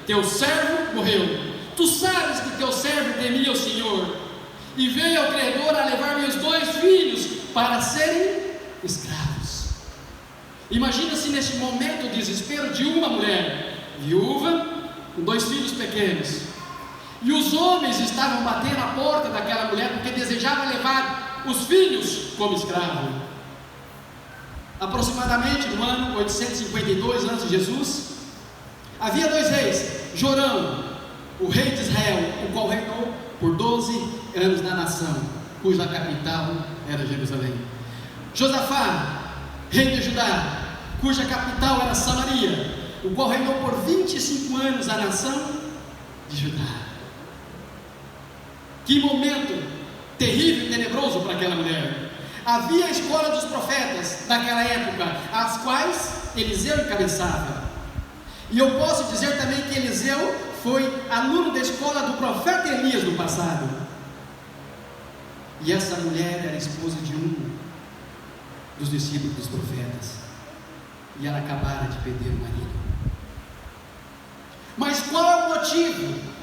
teu servo morreu. Tu sabes que teu servo temia o Senhor, e veio ao credor a levar meus 2 filhos para serem escravos. Imagina-se neste momento o desespero de uma mulher viúva com 2 filhos pequenos, e os homens estavam batendo a porta daquela mulher porque desejavam levar os filhos como escravo. Aproximadamente no ano 852 a.C., havia 2 reis: Jorão, o rei de Israel, o qual reinou por 12 anos na nação, cuja capital era Jerusalém. Josafá, rei de Judá, cuja capital era Samaria, o qual reinou por 25 anos a nação de Judá. Que momento terrível e tenebroso para aquela mulher. Havia a escola dos profetas daquela época, as quais Eliseu encabeçava. E eu posso dizer também que Eliseu foi aluno da escola do profeta Elias no passado. E essa mulher era esposa de um dos discípulos dos profetas, e ela acabara de perder o marido. Mas qual é o motivo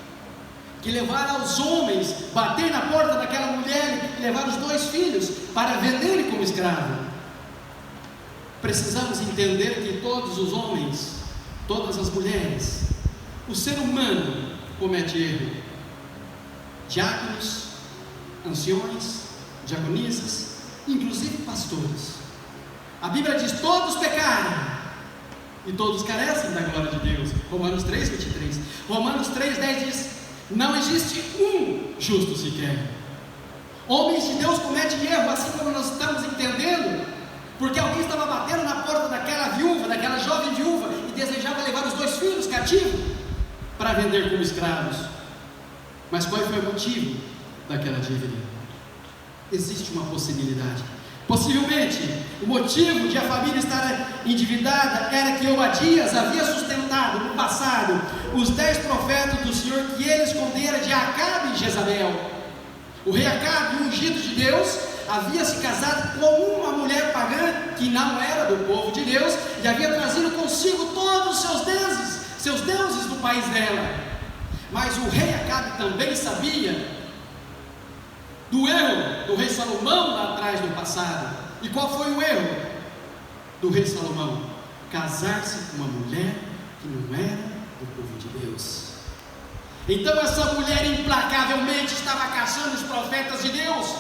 que levaram os homens a bater na porta daquela mulher e levar os 2 filhos para venderem como escravo? Precisamos entender que todos os homens, todas as mulheres, o ser humano comete erro. Diáconos, anciões, diaconisas, inclusive pastores. A Bíblia diz: todos pecaram e todos carecem da glória de Deus. Romanos 3:23. Romanos 3:10 diz: não existe um justo sequer. Homens de Deus cometem erro, assim como nós estamos entendendo, porque alguém estava batendo na porta daquela viúva, daquela jovem viúva, e desejava levar os 2 filhos cativos para vender como escravos. Mas qual foi o motivo daquela dívida? Existe uma possibilidade. Possivelmente, o motivo de a família estar endividada era que Obadias havia sustentado no passado os 10 profetas do Senhor que ele escondera de Acabe e Jezabel. O rei Acabe, ungido de Deus, havia se casado com uma mulher pagã que não era do povo de Deus, e havia trazido consigo todos os seus deuses do país dela. Mas o rei Acabe também sabia do erro do rei Salomão lá atrás no passado. E qual foi o erro do rei Salomão? Casar-se com uma mulher que não era do povo de Deus. Então essa mulher implacavelmente estava caçando os profetas de Deus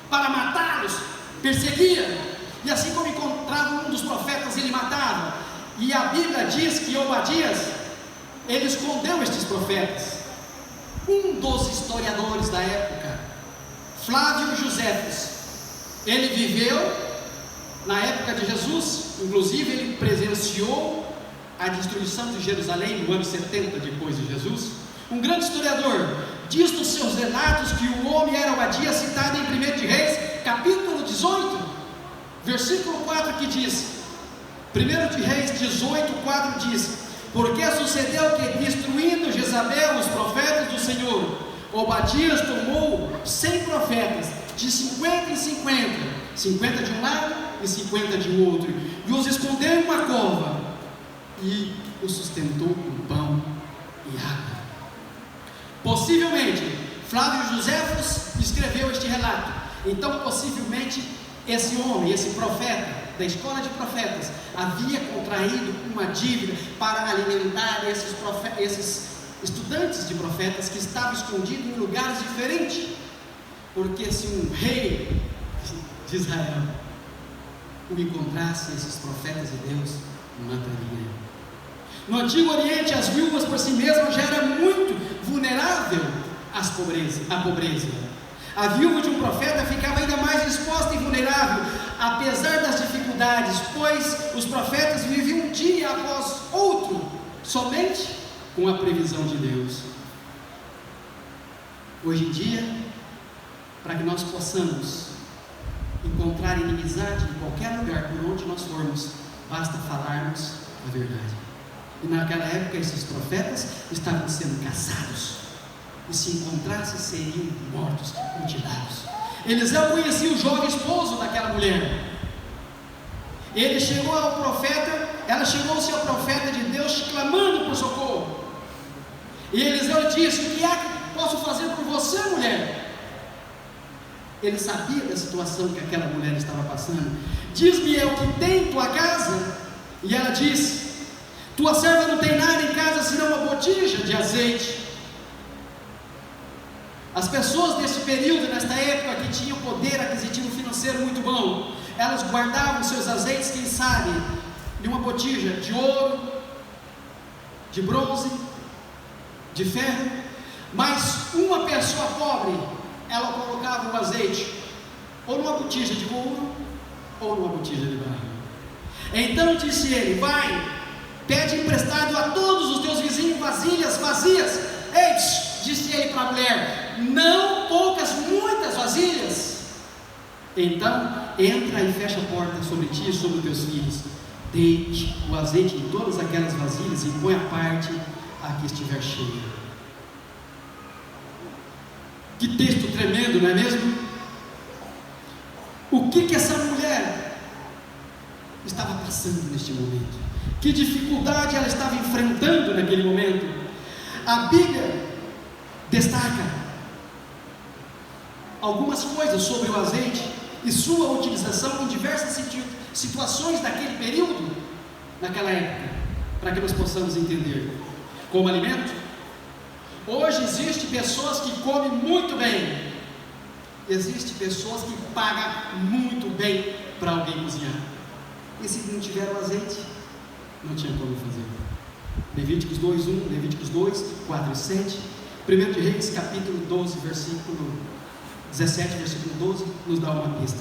para matá-los, perseguia, e assim como encontrava um dos profetas, ele matava. E a Bíblia diz que Obadias, ele escondeu estes profetas. Um dos historiadores da época, Flávio Josefos, ele viveu na época de Jesus, inclusive ele presenciou a destruição de Jerusalém no ano 70 depois de Jesus. Um grande historiador diz nos seus relatos que o homem era Obadias, citado em 1 de Reis, capítulo 18, versículo 4, que diz, 1 de Reis 18, 4 diz: porque sucedeu que, destruindo Jezabel os profetas do Senhor, Obadias tomou 100 profetas, de 50 em 50, 50 de um lado e 50 de outro, e os escondeu em uma cova, e os sustentou com pão e água. Possivelmente, Flávio Josefos escreveu este relato. Então, possivelmente, esse homem, esse profeta, da escola de profetas, havia contraído uma dívida para alimentar esses estudantes de profetas que estavam escondidos em lugares diferentes, porque se um rei de Israel o encontrasse, esses profetas de Deus o matariam. No Antigo Oriente, as viúvas por si mesmas já eram muito vulneráveis à pobreza. A viúva de um profeta ficava ainda mais exposta e vulnerável, apesar das dificuldades, pois os profetas viviam um dia após outro, somente com a previsão de Deus. Hoje em dia, para que nós possamos encontrar inimizade em qualquer lugar por onde nós formos, basta falarmos a verdade. E naquela época esses profetas estavam sendo caçados, e se encontrassem seriam mortos, mutilados. Eliseu conhecia o jovem esposo daquela mulher. Ele chegou ao profeta, ela chegou-se ao profeta de Deus clamando por socorro. Eliseu lhe disse: o que é que posso fazer por você, mulher? Ele sabia da situação que aquela mulher estava passando. Diz-me o que tem em tua casa. E ela disse: tua serva não tem nada em casa senão uma botija de azeite. As pessoas desse período, nesta época, que tinham poder aquisitivo financeiro muito bom, elas guardavam seus azeites, quem sabe, em uma botija de ouro, de bronze, de ferro. Mas uma pessoa pobre, ela colocava o azeite ou numa botija de ouro ou numa botija de barro. Então disse ele: vai, pede emprestado a todos os teus vizinhos vasilhas vazias. Ei, disse ele para a mulher: não poucas, muitas vasilhas. Então entra e fecha a porta sobre ti e sobre os teus filhos. Deite o azeite em todas aquelas vasilhas e põe a parte a que estiver cheia. Que texto tremendo, não é mesmo? O que essa mulher estava passando neste momento? Que dificuldade ela estava enfrentando naquele momento? A Bíblia destaca algumas coisas sobre o azeite e sua utilização em diversas situações daquele período, naquela época, para que nós possamos entender. Como alimento, hoje existem pessoas que comem muito bem, existem pessoas que pagam muito bem para alguém cozinhar, e se não tiver o azeite, não tinha como fazer. Levíticos 2:1, Levíticos 2, 4 e 7, 1 de Reis, capítulo 12, versículo 17, versículo 12, nos dá uma pista.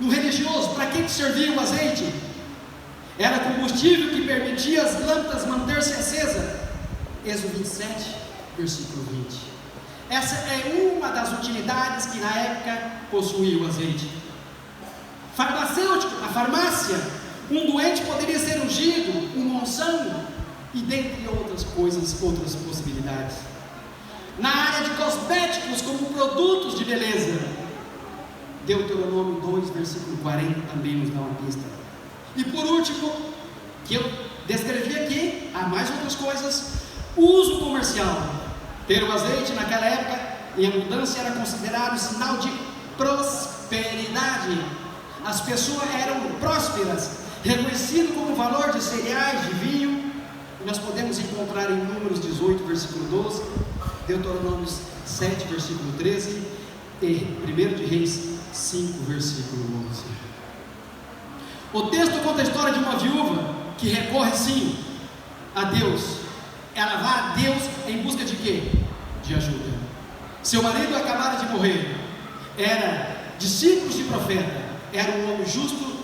No religioso, para que servia o azeite? Era combustível que permitia as lâmpadas manter-se acesas. Êxodo 27, versículo 20. Essa é uma das utilidades que na época possuía o azeite. Farmacêutico, na farmácia, um doente poderia ser ungido, uma unção, e dentre outras coisas, outras possibilidades. Na área de cosméticos, como produtos de beleza, Deuteronômio 2, versículo 40 também nos dá uma pista. E por último, que eu descrevi aqui, há mais outras coisas, uso comercial. Ter o azeite naquela época em abundância era considerado sinal de prosperidade. As pessoas eram prósperas, reconhecido como valor de cereais, de vinho. E nós podemos encontrar em Números 18, versículo 12, Deuteronômio 7, versículo 13 e 1 de Reis 5, versículo 11. O texto conta a história de uma viúva que recorre sim a Deus. Ela vai a Deus em busca de quê? De ajuda. Seu marido acabara de morrer, era discípulo de profeta, era um homem justo,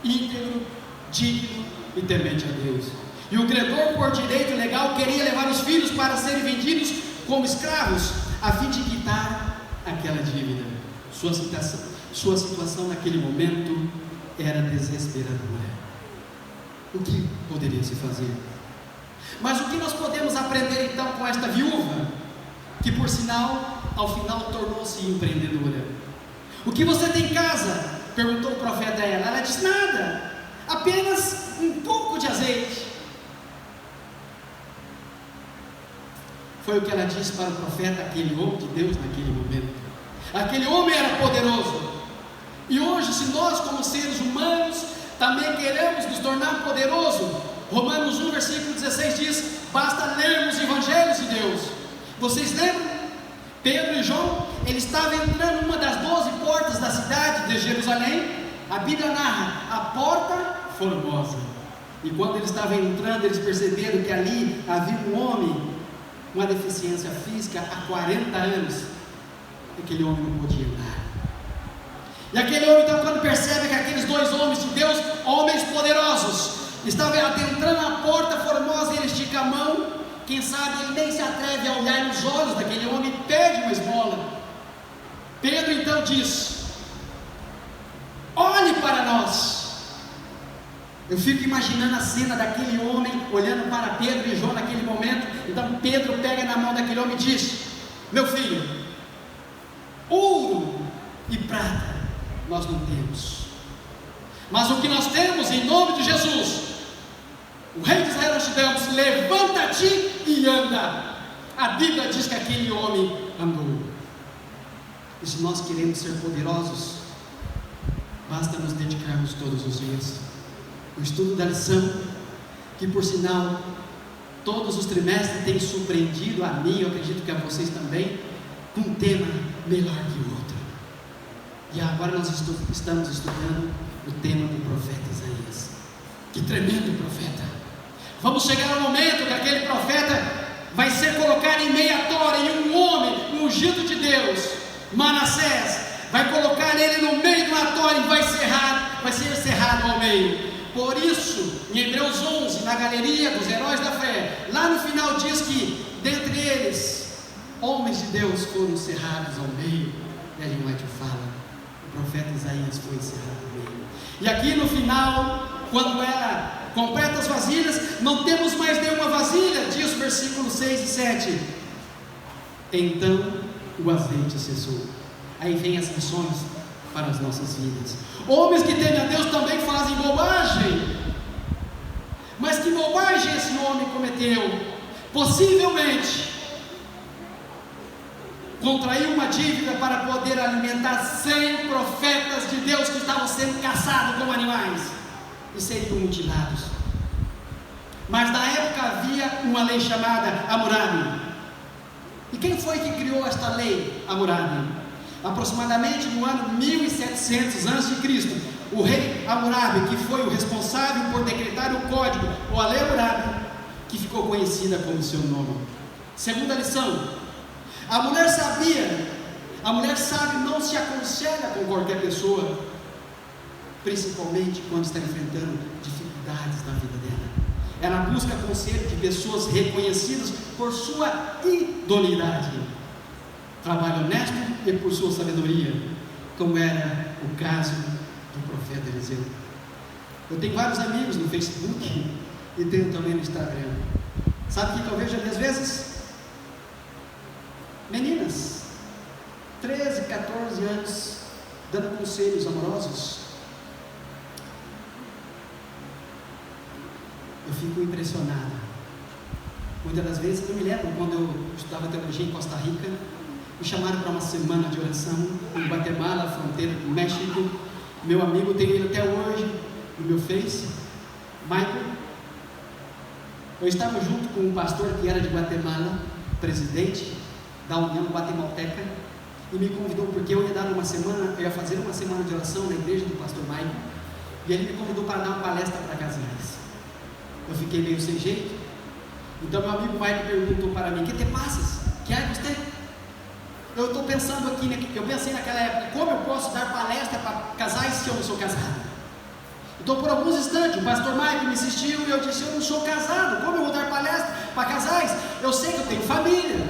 íntegro, digno e temente a Deus. E o credor, por direito legal, queria levar os filhos para serem vendidos como escravos, a fim de quitar aquela dívida. Sua situação naquele momento era desesperadora. O que poderia se fazer? Mas o que nós podemos aprender então com esta viúva, que por sinal, ao final tornou-se empreendedora? O que você tem em casa? Perguntou o profeta a ela. Ela disse: nada, apenas um pouco de azeite. Foi o que ela disse para o profeta, aquele homem de Deus naquele momento. Aquele homem era poderoso. E hoje, se nós como seres humanos também queremos nos tornar poderosos, Romanos 1, versículo 16 diz: basta lermos os evangelhos de Deus. Vocês lembram? Pedro e João, eles estavam entrando numa das 12 portas da cidade de Jerusalém. A Bíblia narra a porta formosa. E quando eles estavam entrando, eles perceberam que ali havia um homem, uma deficiência física há 40 anos. Aquele homem não podia andar. E aquele homem, então, quando percebe que aqueles dois homens de Deus, homens poderosos, estavam adentrando a porta formosa, e ele estica a mão, quem sabe ele nem se atreve a olhar nos olhos daquele homem e pede uma esmola. Pedro então diz: olhe para nós. Eu fico imaginando a cena daquele homem olhando para Pedro e João naquele momento. Então Pedro pega na mão daquele homem e diz: meu filho, ouro e prata nós não temos, mas o que nós temos, em nome de Jesus, o rei de Israel, nós te damos. Levanta-te e anda. A Bíblia diz que aquele homem andou. E se nós queremos ser poderosos, basta nos dedicarmos todos os dias. O estudo da lição, que por sinal, todos os trimestres tem surpreendido a mim, eu acredito que a vocês também, com um tema melhor que o outro. E agora nós estamos estudando o tema do profeta Isaías. Que tremendo profeta! Vamos chegar ao momento que aquele profeta vai ser colocado em meia tora, e um homem, um ungido de Deus, Manassés, vai colocar ele no meio de uma tora e vai ser cerrado ao meio. Por isso, em Hebreus 11, na galeria dos heróis da fé, lá no final diz que, dentre eles, homens de Deus foram cerrados ao meio. E Ellen White fala, o profeta Isaías foi cerrado ao meio. E aqui no final, quando ela completa as vasilhas, não temos mais nenhuma vasilha, diz o versículo 6 e 7. Então o azeite cessou. Aí vem as lições para as nossas vidas. Homens que temem a Deus também fazem bobagem. Mas que bobagem esse homem cometeu? Possivelmente contraiu uma dívida para poder alimentar 100 profetas de Deus que estavam sendo caçados como animais e seriam mutilados. Mas na época havia uma lei chamada Hammurabi. E quem foi que criou esta lei Hammurabi? Aproximadamente no ano 1700 a.C., o rei Hammurabi, que foi o responsável por decretar o código, ou a lei Hammurabi, que ficou conhecida como seu nome. Segunda lição: a mulher sábia não se aconselha com qualquer pessoa, principalmente quando está enfrentando dificuldades na vida dela. Ela busca conselho de pessoas reconhecidas por sua idoneidade, trabalho honesto e por sua sabedoria, como era o caso do profeta Eliseu. Eu tenho vários amigos no Facebook e tenho também no Instagram. Sabe o que eu vejo ali às vezes? Meninas, 13, 14 anos, dando conselhos amorosos. Eu fico impressionado. Muitas das vezes, eu me lembro quando eu estudava teologia em Costa Rica, me chamaram para uma semana de oração em Guatemala, fronteira com o México. Meu amigo, tem ele até hoje no meu Face, Michael. Eu estava junto com um pastor que era de Guatemala, presidente da União Guatemalteca, e me convidou porque eu ia fazer uma semana de oração na igreja do pastor Michael, e ele me convidou para dar uma palestra para casais. Eu fiquei meio sem jeito. Então meu amigo Michael perguntou para mim: "Que te passas? Que é você?" Eu estou pensando aqui, eu pensei naquela época, como eu posso dar palestra para casais se eu não sou casado? Então por alguns instantes o pastor Michael me insistiu e eu disse: "Eu não sou casado, como eu vou dar palestra para casais? Eu sei que eu tenho família,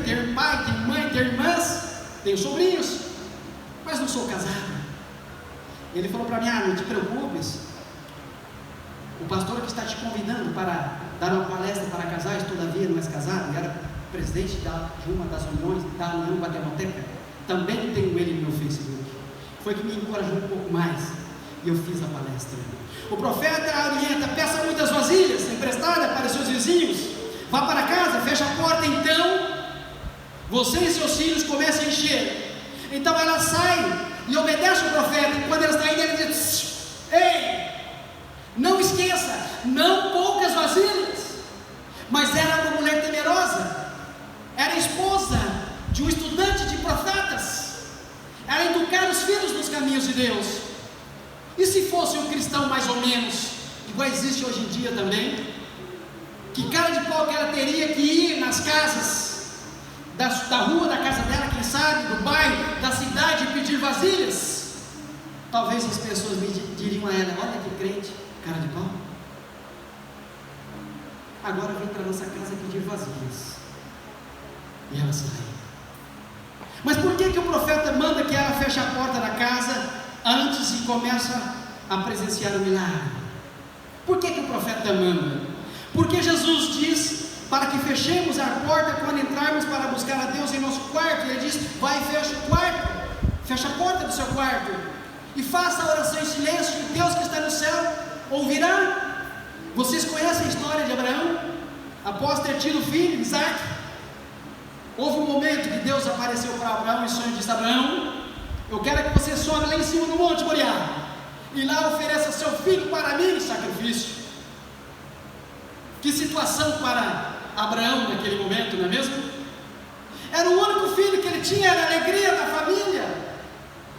tenho pai, tenho mãe, tenho irmãs, tenho sobrinhos, mas não sou casado." Ele falou para mim: "Não te preocupes, o pastor que está te convidando para dar uma palestra para casais, todavia não és casado", e era presidente de uma das uniões da União Guatemalteca, também tenho ele no meu Facebook. Foi que me encorajou um pouco mais, e eu fiz a palestra. O profeta orienta: peça muitas vasilhas emprestadas para seus vizinhos, vá para casa, fecha a porta, então você e seus filhos começam a encher. Então ela sai e obedece o profeta, e quando ela está indo, ele diz: "Ei, não esqueça, não poucas vasilhas." Mas era uma mulher temerosa, era esposa de um estudante de profetas, era educar os filhos nos caminhos de Deus. E se fosse um cristão mais ou menos, igual existe hoje em dia também, que cara de pau que ela teria que ir nas casas da rua da casa dela, quem sabe, do bairro, da cidade, e pedir vasilhas? Talvez as pessoas me diriam a ela: "Olha que crente, cara de pau, agora vem para nossa casa pedir vasilhas." E ela sai. Mas por que o profeta manda que ela feche a porta da casa antes e começa a presenciar o milagre? Por que o profeta manda? Porque Jesus diz para que fechemos a porta quando entrarmos para buscar a Deus em nosso quarto. Ele diz: vai e fecha o quarto, fecha a porta do seu quarto e faça a oração em silêncio, e Deus que está no céu ouvirá. Vocês conhecem a história de Abraão? A após ter tido filho, Isaac, houve um momento que Deus apareceu para Abraão e sonho disse: Abraão, eu quero que você sobe lá em cima do Monte Moriá, e lá ofereça seu filho para mim em sacrifício. Que situação para Abraão naquele momento, não é mesmo? Era o único filho que ele tinha, era a alegria da família.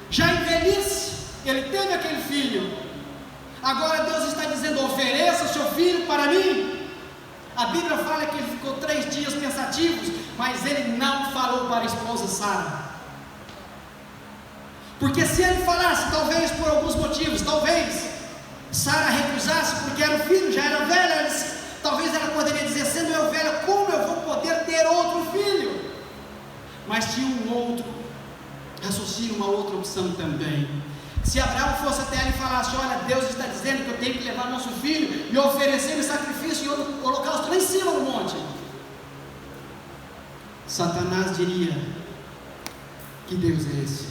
Já em velhice, ele teve aquele filho. Agora Deus está dizendo: ofereça seu filho para mim. A Bíblia fala que ele ficou 3 dias pensativos, mas ele não falou para a esposa Sara. Porque se ele falasse, talvez por alguns motivos, talvez Sara recusasse, porque era o filho, já era velha, talvez ela poderia dizer: sendo eu velha, como eu vou poder ter outro filho? Mas tinha um outro raciocínio, uma outra opção também. Se Abraão fosse até ela e falasse: olha, Deus está dizendo que eu tenho que levar nosso filho e oferecer o sacrifício e o holocausto lá em cima do monte, Satanás diria: que Deus é esse?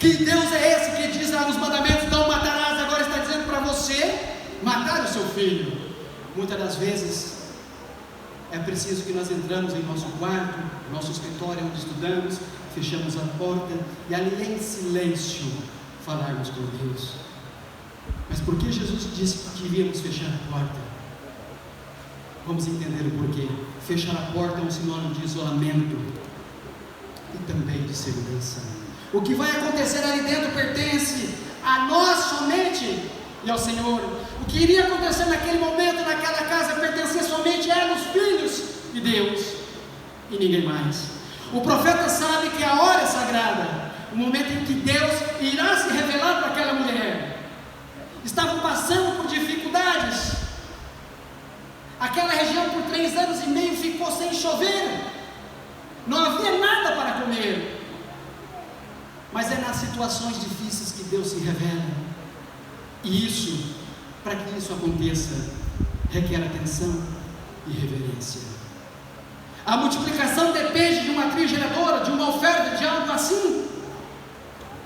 Que Deus é esse que diz lá nos mandamentos: não matarás, agora está dizendo para você matar o seu filho? Muitas das vezes é preciso que nós entramos em nosso quarto, nosso escritório onde estudamos, fechamos a porta e ali em silêncio falarmos com Deus. Mas por que Jesus disse que devíamos fechar a porta? Vamos entender o porquê. Fechar a porta é um sinônimo de isolamento e também de segurança. O que vai acontecer ali dentro pertence a nós somente e ao Senhor. O que iria acontecer naquele momento, naquela casa, pertencia somente a os filhos de Deus e ninguém mais. O profeta sabe que a hora é sagrada, o momento em que Deus irá se revelar para aquela mulher. Estavam passando por dificuldades. Aquela região por 3 anos e meio ficou sem chover, não havia nada para comer. Mas é nas situações difíceis que Deus se revela. E isso, para que isso aconteça, requer atenção e reverência. A multiplicação depende de uma trigeradora, de uma oferta, de algo assim.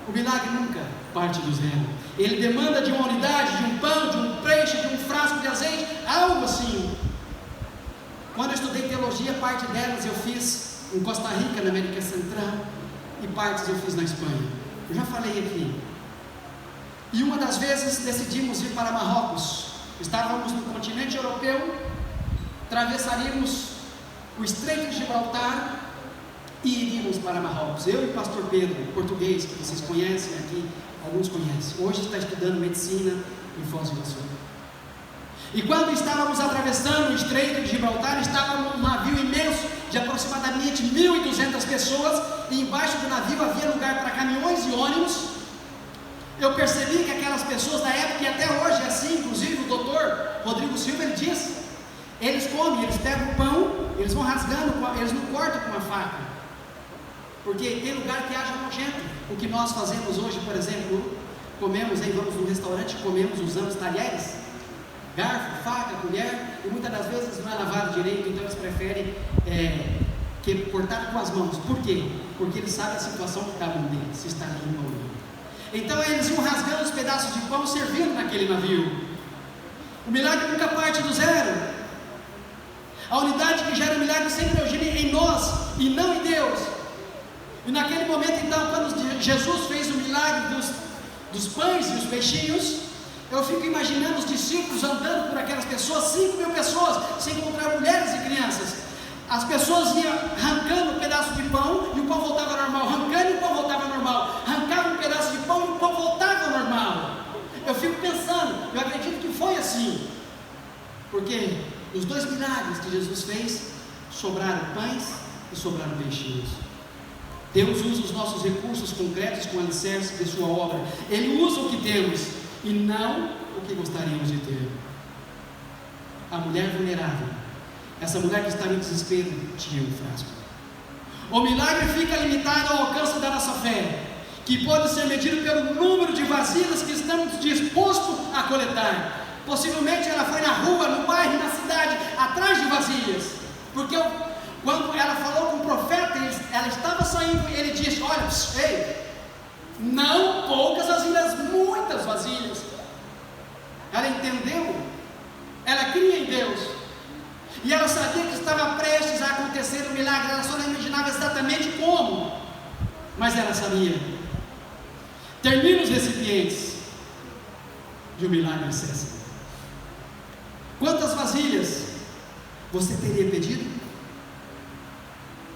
O milagre nunca parte do zero. Ele demanda de uma unidade, de um pão, de um peixe, de um frasco de azeite, algo assim. Quando eu estudei teologia, parte delas eu fiz em Costa Rica, na América Central, e partes eu fiz na Espanha. Eu já falei aqui. E uma das vezes decidimos ir para Marrocos. Estávamos no continente europeu, atravessaríamos o Estreito de Gibraltar e iríamos para Marrocos. Eu e o pastor Pedro, português, que vocês conhecem aqui, alguns conhecem. Hoje está estudando medicina em Foz do Iguaçu. E quando estávamos atravessando o Estreito de Gibraltar, estávamos num navio imenso de aproximadamente 1.200 pessoas, e embaixo do navio havia lugar para caminhões e ônibus. Eu percebi que aquelas pessoas na época, e até hoje é assim, inclusive o doutor Rodrigo Silva, ele diz, eles comem, eles pegam o pão, eles vão rasgando, eles não cortam com uma faca, porque tem lugar que haja nojento. O que nós fazemos hoje, por exemplo, comemos, aí vamos no restaurante, comemos, usamos talheres, garfo, faca, colher, e muitas das vezes não é lavado direito, então eles preferem cortar com as mãos. Por quê? Porque eles sabem a situação que está no dedo, se está limpo ou não. Então eles iam rasgando os pedaços de pão, servindo naquele navio. O milagre nunca parte do zero. A unidade que gera o milagre sempre origina em nós e não em Deus. E naquele momento, então, quando Jesus fez o milagre dos pães e os peixinhos, eu fico imaginando os discípulos andando por aquelas pessoas, 5.000 pessoas, sem encontrar mulheres e crianças. As pessoas iam arrancando um pedaço de pão e o pão voltava ao normal, arrancando e o pão voltava ao normal, arrancava um pedaço de pão e o pão voltava ao normal. Eu fico pensando, eu acredito que foi assim, porque os 2 milagres que Jesus fez, sobraram pães e sobraram peixinhos. Deus usa os nossos recursos concretos com alicerce de sua obra. Ele usa o que temos e não o que gostaríamos de ter. A mulher vulnerável, essa mulher que estava em desespero, tinha um frasco. O milagre fica limitado ao alcance da nossa fé, que pode ser medido pelo número de vasilhas que estamos dispostos a coletar. Possivelmente ela foi na rua, no bairro, na cidade, atrás de vasilhas, porque quando ela falou com o profeta, ela estava saindo, e ele disse: olha, ei, não poucas vasilhas, muitas vasilhas. Ela entendeu, ela cria em Deus, e ela sabia que acontecer o milagre, ela só não imaginava exatamente como, mas ela sabia. Termina os recipientes e o milagre cessa. Quantas vasilhas você teria pedido?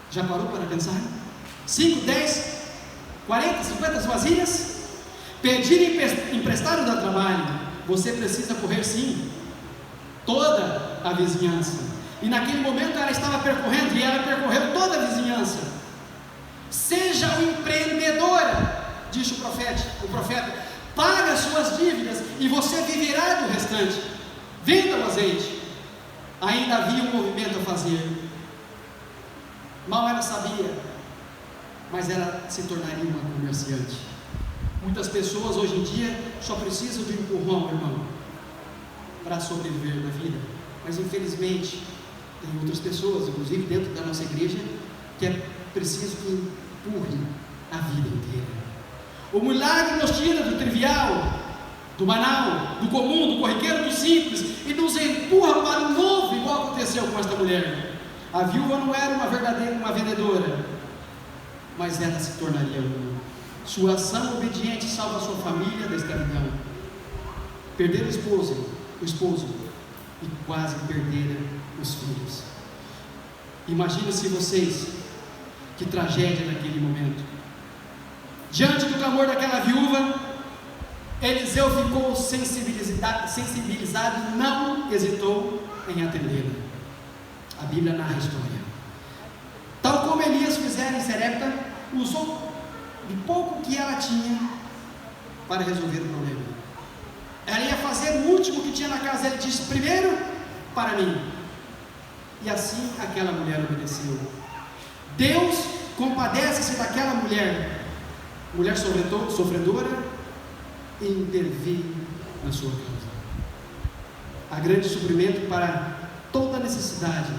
Já parou para pensar? 5, 10, 40, 50 vasilhas? Pedir emprestado dá trabalho. Você precisa correr sim. Toda a vizinhança. E naquele momento ela estava percorrendo, e ela percorreu toda a vizinhança. Seja um empreendedora, disse o profeta, paga as suas dívidas e você viverá do restante. Venda o azeite. Ainda havia um movimento a fazer. Mal ela sabia, mas ela se tornaria uma comerciante. Muitas pessoas hoje em dia só precisam de um empurrão, irmão, para sobreviver na vida. Mas infelizmente tem outras pessoas, inclusive dentro da nossa igreja, que é preciso que empurre a vida inteira. O milagre nos tira do trivial, do banal, do comum, do corriqueiro, do simples, e nos empurra para o novo, igual aconteceu com esta mulher. A viúva não era uma vendedora, mas ela se tornaria uma. Sua ação obediente salva a sua família da escravidão. Perder o esposo e quase perder os filhos. Imagine-se vocês, que tragédia naquele momento. Diante do clamor daquela viúva, Eliseu ficou sensibilizado e não hesitou em atendê-la. A Bíblia narra a história. Tal como Elias fizera em Serepta, usou do pouco que ela tinha para resolver o problema. Ela ia fazer o último que tinha na casa. Ele disse: primeiro para mim. E assim aquela mulher obedeceu. Deus compadece-se daquela mulher sofredora, e intervir na sua causa. Há grande suprimento para toda necessidade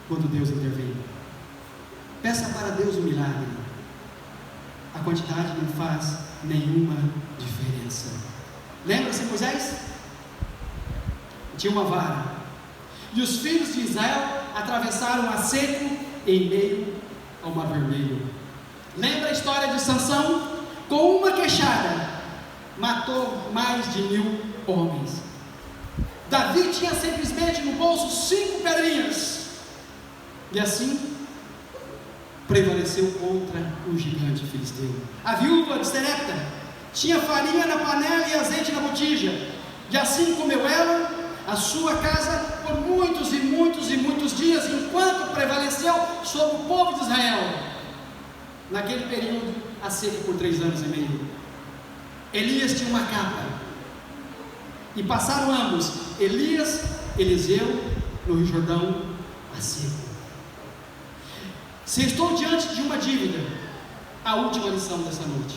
quando Deus intervém. Peça para Deus um milagre. A quantidade não faz nenhuma diferença. Lembra-se Moisés? Tinha uma vara, e os filhos de Israel atravessaram a seco em meio ao Mar Vermelho. Lembra a história de Sansão? Com uma queixada matou mais de 1000 homens. Davi tinha simplesmente no bolso 5 pedrinhas, e assim prevaleceu contra o gigante filisteu. A viúva de Serepta tinha farinha na panela e azeite na botija, e assim comeu ela, a sua casa, por muitos e muitos e muitos dias, enquanto prevaleceu sobre o povo de Israel. Naquele período, a seca por 3 anos e meio. Elias tinha uma capa, e passaram ambos, Eliseu, no Rio Jordão, a seco. Se estou diante de uma dívida, a última lição dessa noite,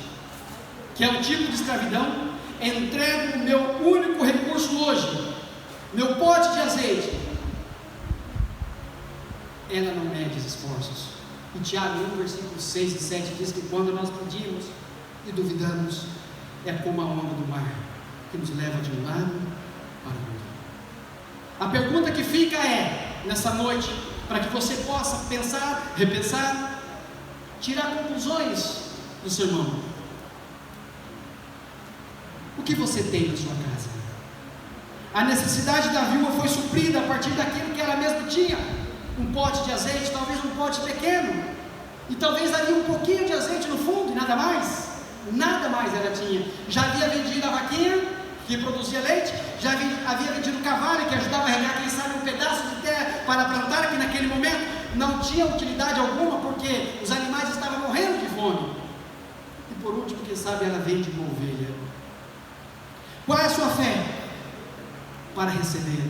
que é um tipo de escravidão, entrego o meu único recurso hoje, meu pote de azeite. Ela não mede os esforços. E Tiago 1, versículos 6 e 7 diz que quando nós pedimos e duvidamos, é como a onda do mar, que nos leva de um lado para o outro. A pergunta que fica é, nessa noite, para que você possa pensar, repensar, tirar conclusões do sermão: o que você tem na sua casa? A necessidade da viúva foi suprida a partir daquilo que ela mesma tinha. Um pote de azeite, talvez um pote pequeno, e talvez ali um pouquinho de azeite no fundo, e nada mais ela tinha. Já havia vendido a vaquinha, que produzia leite, já havia vendido o cavalo, que ajudava a regar, quem sabe, um pedaço de terra para plantar, que naquele momento não tinha utilidade alguma, porque os animais estavam morrendo de fome. E por último, quem sabe, ela vende uma ovelha. Qual é a sua fé para receber?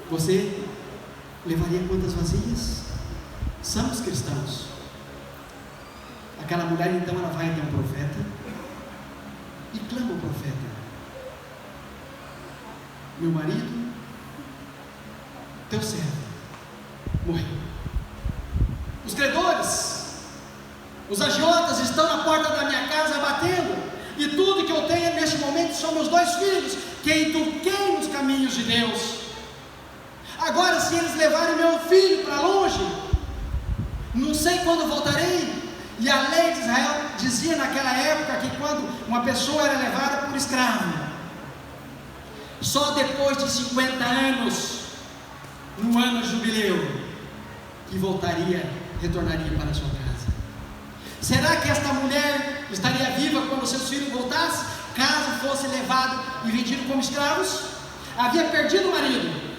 Você levaria quantas vasilhas? Somos cristãos. Aquela mulher então, ela vai até um profeta e clama ao profeta: meu marido, teu servo, morreu. Os credores, os agiotas estão na porta da minha casa batendo, e tudo que eu tenho neste momento são meus 2 filhos, que eduquei nos caminhos de Deus. Agora, se eles levarem meu filho para longe? Não sei quando voltarei. E a lei de Israel dizia naquela época que quando uma pessoa era levada por escravo, só depois de 50 anos, no ano jubileu, que retornaria para sua casa. Será que esta mulher estaria viva quando seus filhos voltassem, caso fosse levado e vendido como escravos? Havia perdido o marido,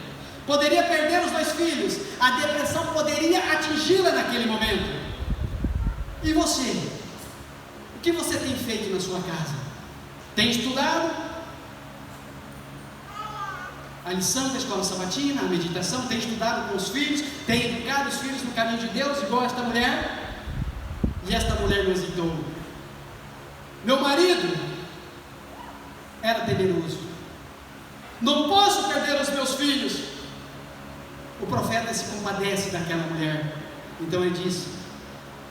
poderia perder os 2 filhos, a depressão poderia atingi-la naquele momento. E você? O que você tem feito na sua casa? Tem estudado a lição da escola sabatina, a meditação? Tem estudado com os filhos? Tem educado os filhos no caminho de Deus, igual esta mulher? E esta mulher nos hesitou. Meu marido era temeroso, não posso perder os meus filhos. O profeta se compadece daquela mulher, então ele disse: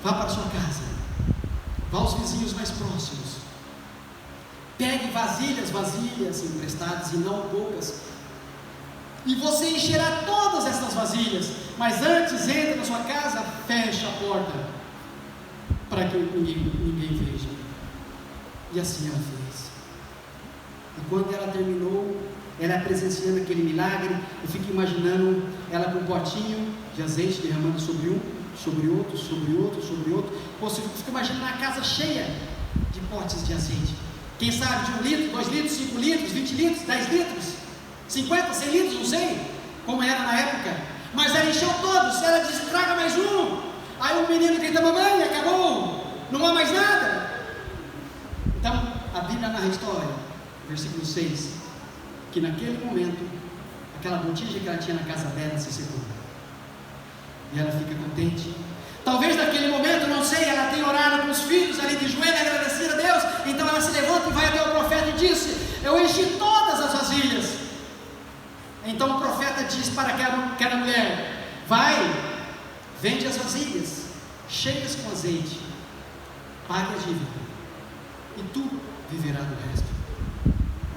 vá para sua casa, vá aos vizinhos mais próximos, pegue vasilhas vazias emprestadas e não poucas, e você encherá todas essas vasilhas, mas antes entre na sua casa, feche a porta, para que ninguém veja. E assim ela fez. E quando ela terminou, ela presenciando aquele milagre, eu fico imaginando ela com um potinho de azeite derramando sobre um, sobre outro, sobre outro, sobre outro. Você fica imaginando uma casa cheia de potes de azeite. Quem sabe de 1 litro, 2 litros, 5 litros, 20 litros, 10 litros, 50, 100 litros, não sei como era na época. Mas ela encheu todos, ela disse: traga mais um. Aí o menino grita: mamãe, acabou, não há mais nada. Então a Bíblia narra a história, versículo 6, que naquele momento aquela botija que ela tinha na casa dela se secou, e ela fica contente. Talvez naquele momento, não sei, ela tenha orado com os filhos ali de joelho, agradecido a Deus. Então ela se levanta e vai até o profeta e disse: eu enchi todas as vasilhas. Então o profeta diz para aquela mulher: vai, vende as vasilhas cheias com azeite, pague a dívida, e tu viverás do resto.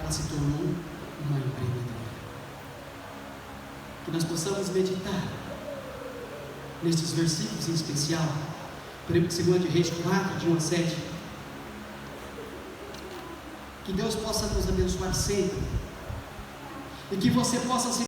Ela se tornou uma empreendedora. Que nós possamos meditar nestes versículos em especial, 2 de Reis 4, de 1 a 7. Que Deus possa nos abençoar sempre, e que você possa se